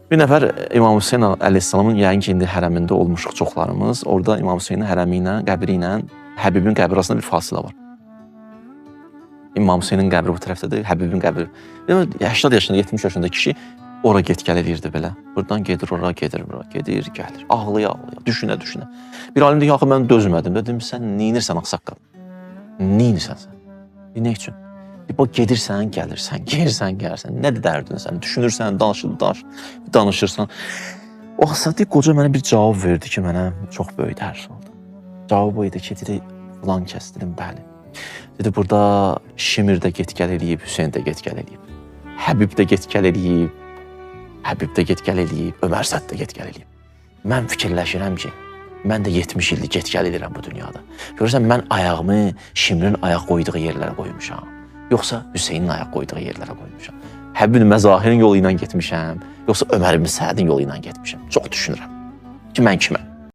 Bir nəfər İmam Hüseyn əleyhissalamın yəqin ki, indi hərəmində olmuşuq çoxlarımız. Orada İmam Hüseynin hərəmi ilə, qəbri ilə Həbibin qəbri arasında bir fasilə var. İmam Hüseynin qəbri bu tərəfdədir, Həbibin qəbri. 80 yaşında, 70 yaşında kişi ora get-gəl edirdi belə. Buradan gedir, ora gedir, bura gedir, gəlir. Ağlaya-ağlaya, düşünə-düşünə. Bir alim deyir ki, axı mən dözmədim. Dedim, sən neynirsən ağsaqqal? Neynirsən sən? Nə üçün? Bax, gedirsən, gəlirsən, gelirsən, gəlirsən. Nədir dərdin sən? Düşünürsən, danışırsan. O Əsədi qoca mənə bir cavab verdi ki, mənə çox böyük dərs oldu. Cavab o idi ki, dedi, filan kəs, dedim, bəli. Dedi, burada Şimir də get-gəl eləyib, Hüseyn də get-gəl eləyib. Həbib də get-gəl eləyib, Ömər Sət də get-gəl eləyib. Mən fikirləşirəm ki, mən də 70 ildir get-gəl edirəm bu dünyada. Görürsən, mən ayağımı Şimrin ayaq qoyduğu yerlərə qoymuşam. Yoxsa Hüseynin ayaq qoyduğu yerlərə qoymuşam. Həbibin Məzahirin yolu ilə getmişəm, yoxsa Ömər ibn Sədin yolu ilə getmişəm. Çox düşünürəm ki, mən kiməm?